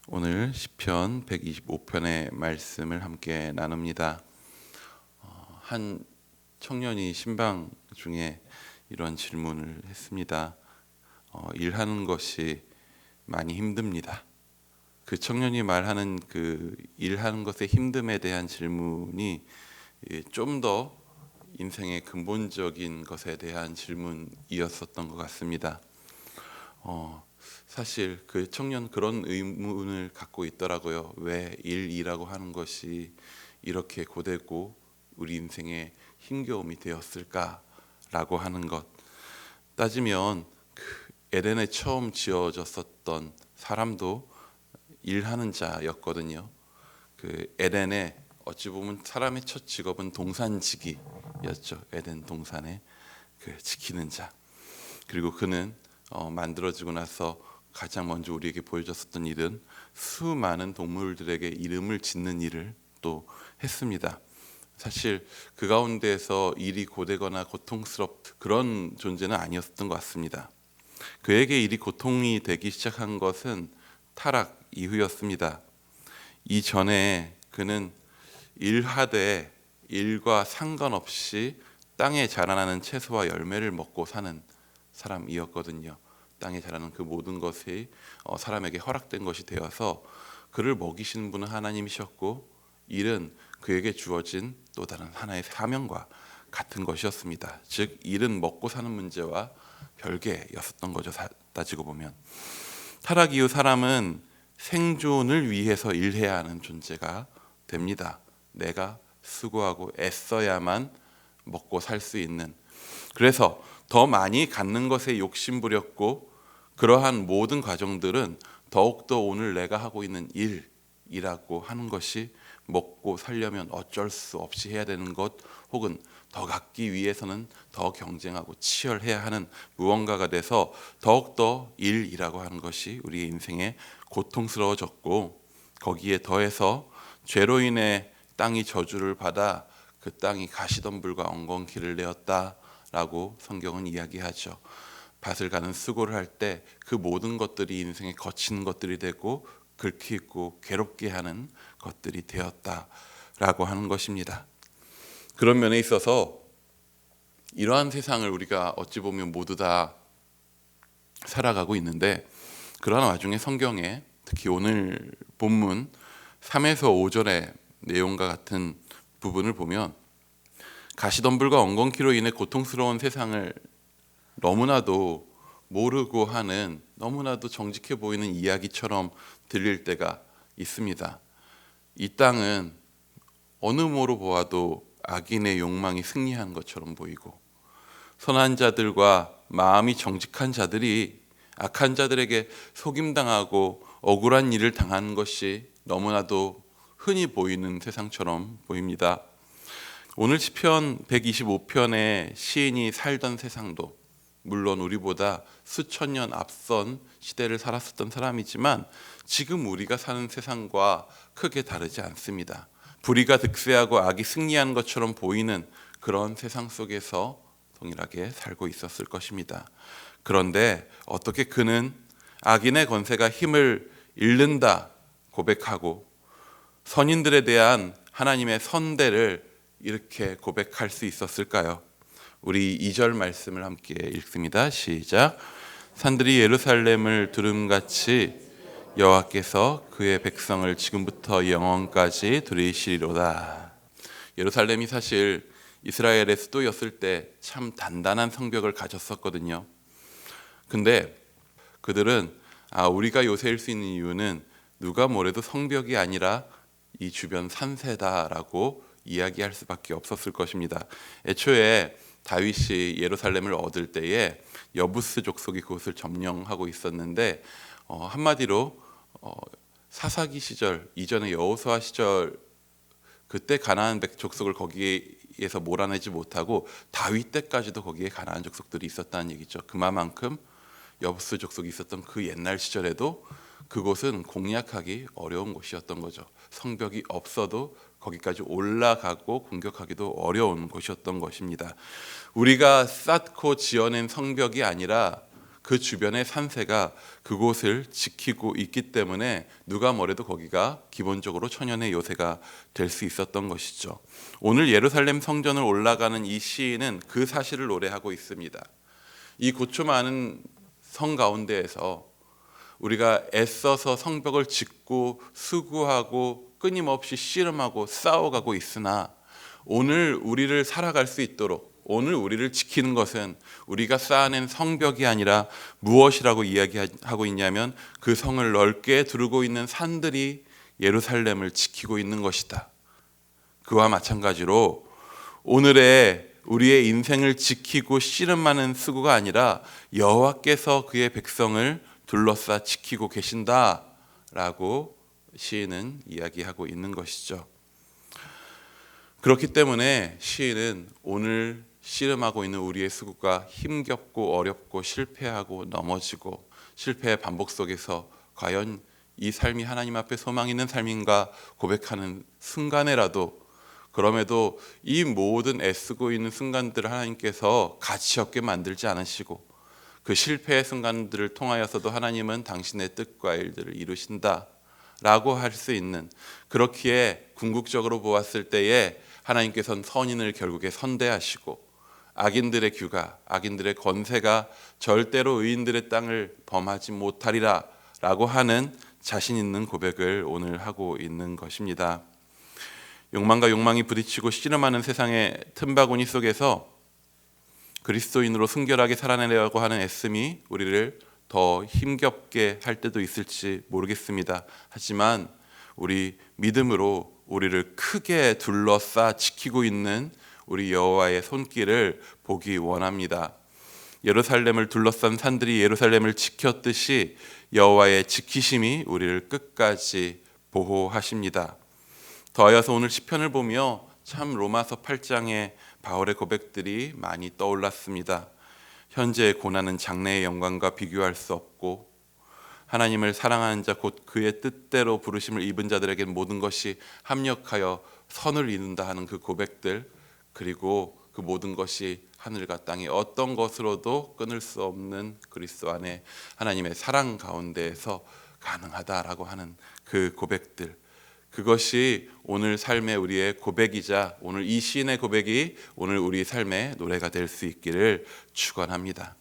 오늘 시편 125편의 말씀을 함께 나눕니다. 한 청년이 신방 중에 이런 질문을 했습니다. 일하는 것이 많이 힘듭니다. 그 청년이 말하는 그 일하는 것의 힘듦에 대한 질문이 좀 더 인생의 근본적인 것에 대한 질문이었었던 것 같습니다. 사실 그 청년 그런 의문을 갖고 있더라고요. 왜 일이라고 하는 것이 이렇게 고되고 우리 인생에 힘겨움이 되었을까라고 하는 것. 따지면 그 에덴에 처음 지어졌었던 사람도 일하는 자였거든요. 그 에덴에 어찌 보면 사람의 첫 직업은 동산지기였죠. 에덴 동산에 그 지키는 자. 그리고 그는 만들어지고 나서 가장 먼저 우리에게 보여줬었던 일은 수많은 동물들에게 이름을 짓는 일을 또 했습니다. 사실 그 가운데에서 일이 고되거나 그런 존재는 아니었던 것 같습니다. 그에게 일이 고통이 되기 시작한 것은 타락 이후였습니다. 이전에 그는 일하되 일과 상관없이 땅에 자라나는 채소와 열매를 먹고 사는 사람이었거든요. 땅에 자라는 그 모든 것이 사람에게 허락된 것이 되어서 그를 먹이시는 분은 하나님이셨고 일은 그에게 주어진 또 다른 하나의 사명과 같은 것이었습니다. 즉 일은 먹고 사는 문제와 별개였었던 거죠. 따지고 보면 타락 이후 사람은 생존을 위해서 일해야 하는 존재가 됩니다. 내가 수고하고 애써야만 먹고 살 수 있는. 그래서 더 많이 갖는 것에 욕심부렸고 그러한 모든 과정들은 더욱더 오늘 내가 하고 있는 일이라고 하는 것이 먹고 살려면 어쩔 수 없이 해야 되는 것, 혹은 더 갖기 위해서는 더 경쟁하고 치열해야 하는 무언가가 돼서 더욱더 일이라고 하는 것이 우리의 인생에 고통스러워졌고, 거기에 더해서 죄로 인해 땅이 저주를 받아 그 땅이 가시덤불과 엉겅퀴를 내었다라고 성경은 이야기하죠. 밭을 가는 수고를 할 때 그 모든 것들이 인생에 거친 것들이 되고 긁히고 괴롭게 하는 것들이 되었다라고 하는 것입니다. 그런 면에 있어서 이러한 세상을 우리가 어찌 보면 모두 다 살아가고 있는데, 그러한 와중에 성경에 특히 오늘 본문 3에서 5절의 내용과 같은 부분을 보면 가시덤불과 엉겅퀴로 인해 고통스러운 세상을 너무나도 모르고 하는, 너무나도 정직해 보이는 이야기처럼 들릴 때가 있습니다. 이 땅은 어느 모로 보아도 악인의 욕망이 승리한 것처럼 보이고, 선한 자들과 마음이 정직한 자들이 악한 자들에게 속임당하고 억울한 일을 당하는 것이 너무나도 흔히 보이는 세상처럼 보입니다. 오늘 시편 125편의 시인이 살던 세상도 물론 우리보다 수천 년 앞선 시대를 살았었던 사람이지만 지금 우리가 사는 세상과 크게 다르지 않습니다. 불의가 득세하고 악이 승리하는 것처럼 보이는 그런 세상 속에서 동일하게 살고 있었을 것입니다. 그런데 어떻게 그는 악인의 권세가 힘을 잃는다 고백하고 선인들에 대한 하나님의 선대를 이렇게 고백할 수 있었을까요? 우리 2절 말씀을 함께 읽습니다. 시작. 산들이 예루살렘을 두름같이 여호와께서 그의 백성을 지금부터 영원까지 들이시리로다. 예루살렘이 사실 이스라엘의 수도였을 때 참 단단한 성벽을 가졌었거든요. 근데 그들은 우리가 요새일 수 있는 이유는 누가 뭐래도 성벽이 아니라 이 주변 산세다라고 이야기할 수밖에 없었을 것입니다. 애초에 다윗이 예루살렘을 얻을 때에 여부스 족속이 그것을 점령하고 있었는데 한마디로 사사기 시절 이전에 여호수아 시절 그때 가나안 족속을 거기에서 몰아내지 못하고 다윗 때까지도 거기에 가나안 족속들이 있었다는 얘기죠. 그만큼 여부스 족속이 있었던 그 옛날 시절에도 그곳은 공략하기 어려운 곳이었던 거죠. 성벽이 없어도 거기까지 올라가고 공격하기도 어려운 곳이었던 것입니다. 우리가 쌓고 지어낸 성벽이 아니라 그 주변의 산세가 그곳을 지키고 있기 때문에 누가 뭐래도 거기가 기본적으로 천연의 요새가 될 수 있었던 것이죠. 오늘 예루살렘 성전을 올라가는 이 시인은 그 사실을 노래하고 있습니다. 이 고초 많은 성 가운데에서 우리가 애써서 성벽을 짓고 수고하고 끊임없이 씨름하고 싸워가고 있으나 오늘 우리를 살아갈 수 있도록, 오늘 우리를 지키는 것은 우리가 쌓아낸 성벽이 아니라 무엇이라고 이야기하고 있냐면 그 성을 넓게 두르고 있는 산들이 예루살렘을 지키고 있는 것이다. 그와 마찬가지로 오늘의 우리의 인생을 지키고 씨름하는 수고가 아니라 여호와께서 그의 백성을 둘러싸 지키고 계신다라고 시인은 이야기하고 있는 것이죠. 그렇기 때문에 시인은 오늘 씨름하고 있는 우리의 수고가 힘겹고 어렵고 실패하고 넘어지고 실패의 반복 속에서 과연 이 삶이 하나님 앞에 소망 있는 삶인가 고백하는 순간에라도, 그럼에도 이 모든 애쓰고 있는 순간들을 하나님께서 가치 없게 만들지 않으시고 그 실패의 순간들을 통하여서도 하나님은 당신의 뜻과 일들을 이루신다 라고 할 수 있는, 그렇기에 궁극적으로 보았을 때에 하나님께서는 선인을 결국에 선대하시고 악인들의 규가, 악인들의 권세가 절대로 의인들의 땅을 범하지 못하리라 라고 하는 자신 있는 고백을 오늘 하고 있는 것입니다. 욕망과 욕망이 부딪히고 씨름하는 세상의 틈바구니 속에서 그리스도인으로 순결하게 살아내려고 하는 애씀이 우리를 더 힘겹게 할 때도 있을지 모르겠습니다. 하지만 우리 믿음으로 우리를 크게 둘러싸 지키고 있는 우리 여호와의 손길을 보기 원합니다. 예루살렘을 둘러싼 산들이 예루살렘을 지켰듯이 여호와의 지키심이 우리를 끝까지 보호하십니다. 더하여서 오늘 시편을 보며 참 로마서 8장의 바울의 고백들이 많이 떠올랐습니다. 현재의 고난은 장래의 영광과 비교할 수 없고 하나님을 사랑하는 자 곧 그의 뜻대로 부르심을 입은 자들에게는 모든 것이 합력하여 선을 이룬다 하는 그 고백들, 그리고 그 모든 것이 하늘과 땅의 어떤 것으로도 끊을 수 없는 그리스도 안에 하나님의 사랑 가운데에서 가능하다라고 하는 그 고백들, 그것이 오늘 삶의 우리의 고백이자 오늘 이 시인의 고백이 오늘 우리 삶의 노래가 될 수 있기를 축원합니다.